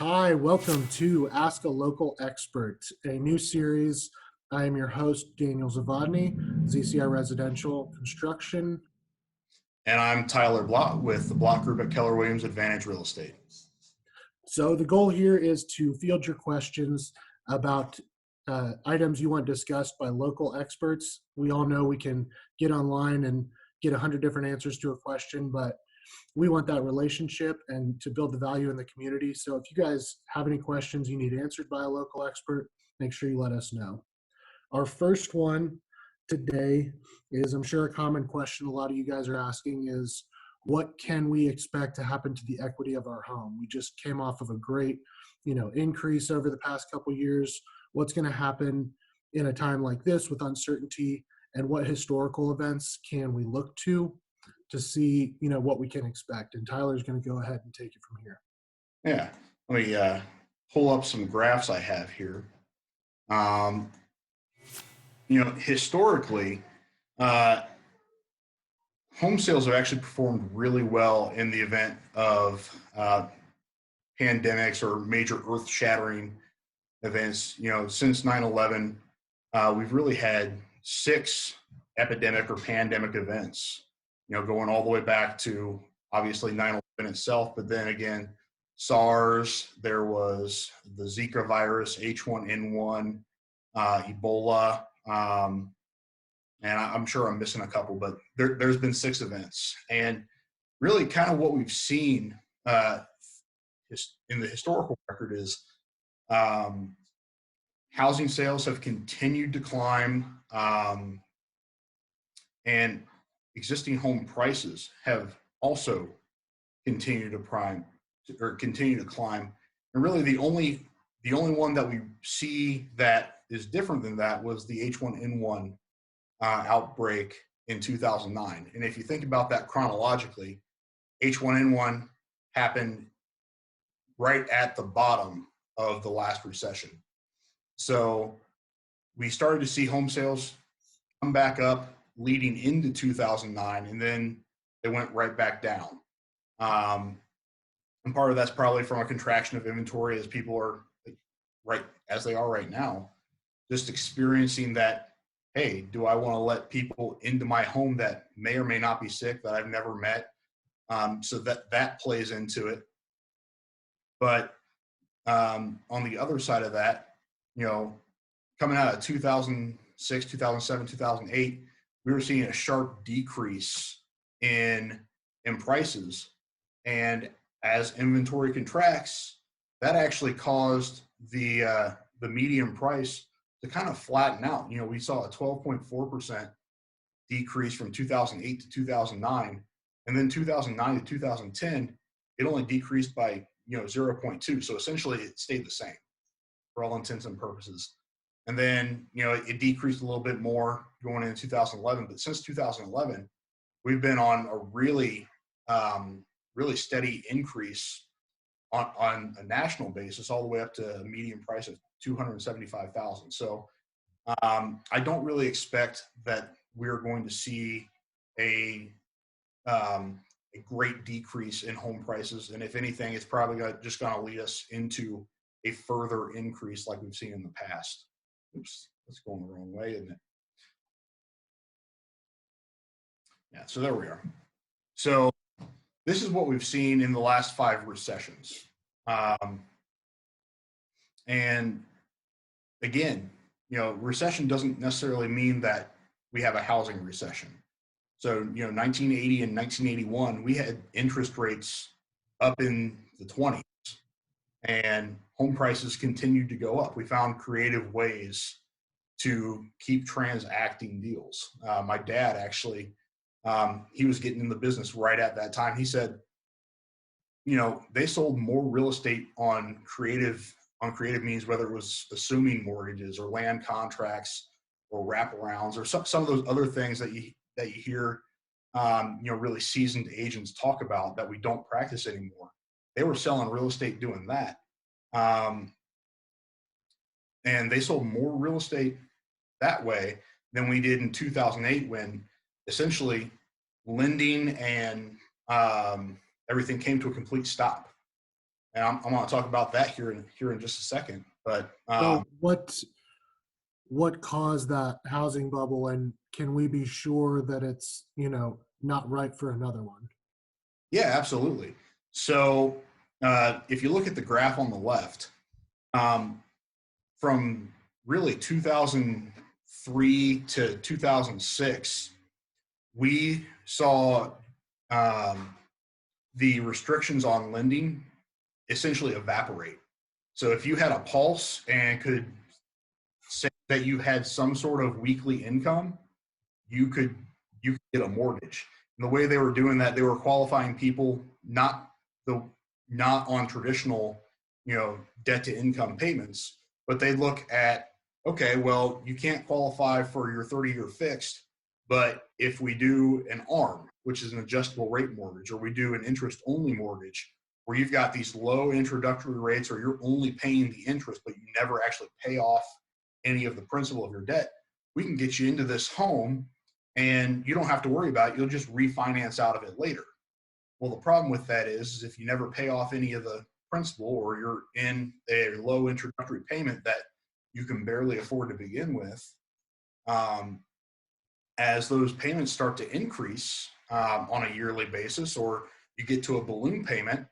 Hi, welcome to Ask a Local Expert, a new series. I am your host, Daniel Zavadny, ZCI Residential Construction. And I'm Tyler Blatt with the Blatt Group at Keller Williams Advantage Real Estate. So, the goal here is to field your questions about items you want discussed by local experts. We all know we can get online and get 100 different answers to a question, but we want that relationship and to build the value in the community. So if you guys have any questions you need answered by a local expert, make sure you let us know. Our first one today is, I'm sure, a common question a lot of you guys are asking is, what can we expect to happen to the equity of our home? We just came off of a great, increase over the past couple of years. What's going to happen in a time like this with uncertainty, and what historical events can we look to see, what we can expect? And Tyler's going to go ahead and take it from here. Yeah, let me pull up some graphs I have here. Historically, home sales have actually performed really well in the event of pandemics or major earth-shattering events. Since 9/11, we've really had 6 epidemic or pandemic events, going all the way back to obviously 9/11 itself, but then again, SARS, there was the Zika virus, H1N1, Ebola, and I'm sure I'm missing a couple, but there's been 6 events. And really kind of what we've seen in the historical record is housing sales have continued to climb, and existing home prices have also continued to climb. And really the only one that we see that is different than that was the H1N1 outbreak in 2009. And if you think about that chronologically, H1N1 happened right at the bottom of the last recession. So we started to see home sales come back up leading into 2009, and then they went right back down. And part of that's probably from a contraction of inventory as people are, right as they are right now, just experiencing that, hey, do I want to let people into my home that may or may not be sick, that I've never met? So that plays into it. But on the other side of that, coming out of 2006, 2007, 2008, we were seeing a sharp decrease in prices. And as inventory contracts, that actually caused the median price to kind of flatten out. We saw a 12.4% decrease from 2008 to 2009. And then 2009 to 2010, it only decreased by 0.2. So essentially it stayed the same for all intents and purposes. And then, it decreased a little bit more going into 2011. But since 2011, we've been on a really steady increase on a national basis, all the way up to a median price of $275,000. So I don't really expect that we're going to see a great decrease in home prices. And if anything, it's probably just going to lead us into a further increase like we've seen in the past. Oops, that's going the wrong way, isn't it? Yeah, so there we are. So this is what we've seen in the last 5 recessions. And again, recession doesn't necessarily mean that we have a housing recession. So, 1980 and 1981, we had interest rates up in the 20s, and home prices continued to go up. We found creative ways to keep transacting deals. My dad actually, he was getting in the business right at that time. He said, they sold more real estate on creative means, whether it was assuming mortgages or land contracts or wraparounds or some of those other things that you hear, really seasoned agents talk about that we don't practice anymore. They were selling real estate doing that. And they sold more real estate that way than we did in 2008, when essentially lending and everything came to a complete stop. And I'm going to talk about that here in just a second. But So what caused that housing bubble, and can we be sure that it's, not right for another one? yeah, absolutely. So if you look at the graph on the left, um, from really 2003 to 2006, we saw um, the restrictions on lending essentially evaporate. So if you had a pulse and could say that you had some sort of weekly income, you could you could get a mortgage. And the way they were doing that, they were qualifying people the not on traditional, debt to income payments, but they look at, okay, well, you can't qualify for your 30-year fixed, but if we do an ARM, which is an adjustable rate mortgage, or we do an interest only mortgage, where you've got these low introductory rates, or you're only paying the interest, but you never actually pay off any of the principal of your debt, we can get you into this home and you don't have to worry about it. You'll just refinance out of it later. Well, the problem with that is if you never pay off any of the principal, or you're in a low introductory payment that you can barely afford to begin with, um, as those payments start to increase on a yearly basis, or you get to a balloon payment,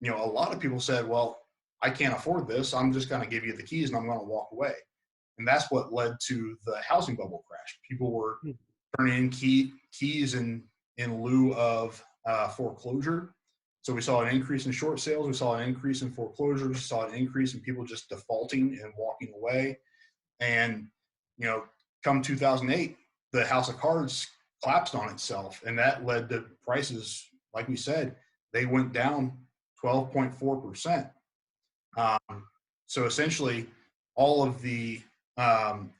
a lot of people said, well, I can't afford this. I'm just going to give you the keys and I'm going to walk away. And that's what led to the housing bubble crash. People were turning in keys in lieu of foreclosure. So we saw an increase in short sales. We saw an increase in foreclosures. We saw an increase in people just defaulting and walking away. And, come 2008, the house of cards collapsed on itself. And that led to prices, like we said, they went down 12.4%. So essentially, all of the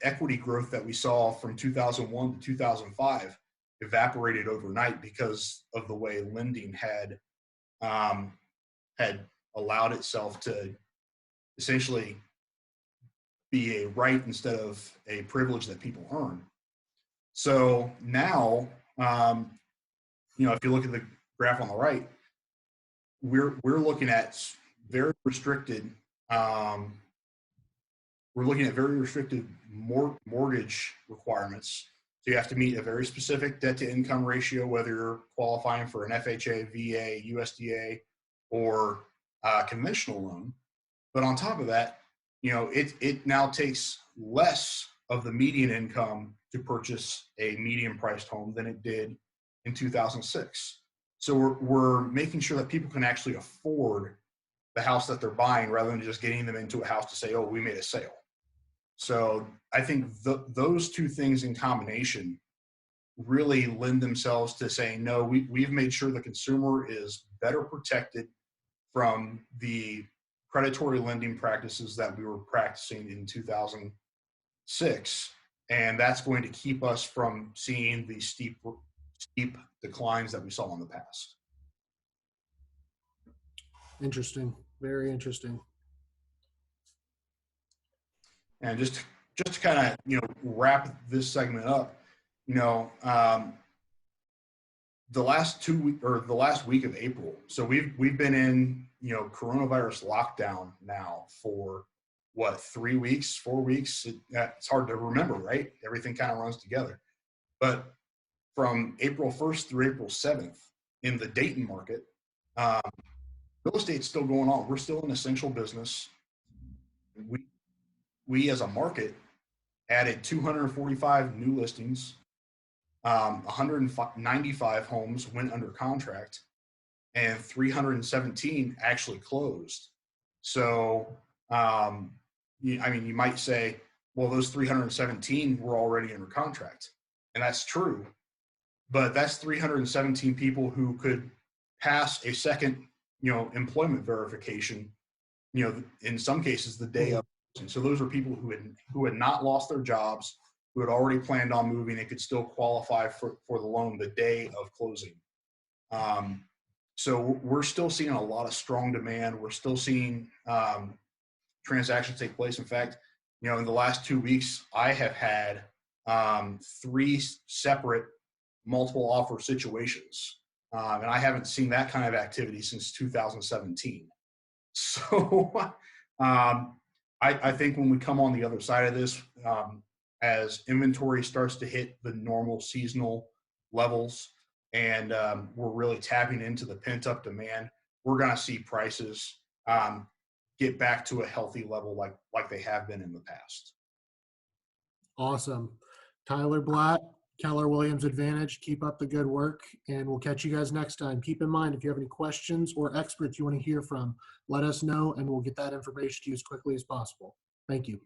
equity growth that we saw from 2001 to 2005 evaporated overnight because of the way lending um, had allowed itself to essentially be a right instead of a privilege that people earn. So now, if you look at the graph on the right, we're looking at very restricted um, we're looking at very restricted mortgage requirements. So you have to meet a very specific debt to income ratio, whether you're qualifying for an FHA, VA, USDA, or conventional loan. But on top of that, it now takes less of the median income to purchase a medium priced home than it did in 2006. So we're making sure that people can actually afford the house that they're buying, rather than just getting them into a house to say, oh, we made a sale. So I think those two things in combination really lend themselves to saying, no, we've made sure the consumer is better protected from the predatory lending practices that we were practicing in 2006. And that's going to keep us from seeing the steep declines that we saw in the past. Interesting. Very interesting. And just to kind of wrap this segment up, the last the last week of April. So we've been in coronavirus lockdown now for what, 3 weeks, 4 weeks? It's hard to remember, right? Everything kind of runs together. But from April 1st through April 7th in the Dayton market, real estate's still going on. We're still an essential business. We as a market added 245 new listings. 195 homes went under contract, and 317 actually closed. So, you might say, well, those 317 were already under contract, and that's true. But that's 317 people who could pass a second, employment verification, in some cases the day of. So those are people who had not lost their jobs, who had already planned on moving and could still qualify for the loan the day of closing. So we're still seeing a lot of strong demand. We're still seeing transactions take place. In fact, in the last 2 weeks, I have had 3 separate multiple offer situations. And I haven't seen that kind of activity since 2017. So I think when we come on the other side of this, as inventory starts to hit the normal seasonal levels, and we're really tapping into the pent up demand, we're going to see prices get back to a healthy level like they have been in the past. Awesome. Tyler Blatt, Keller Williams Advantage, keep up the good work, and we'll catch you guys next time. Keep in mind, if you have any questions or experts you want to hear from, let us know, and we'll get that information to you as quickly as possible. Thank you.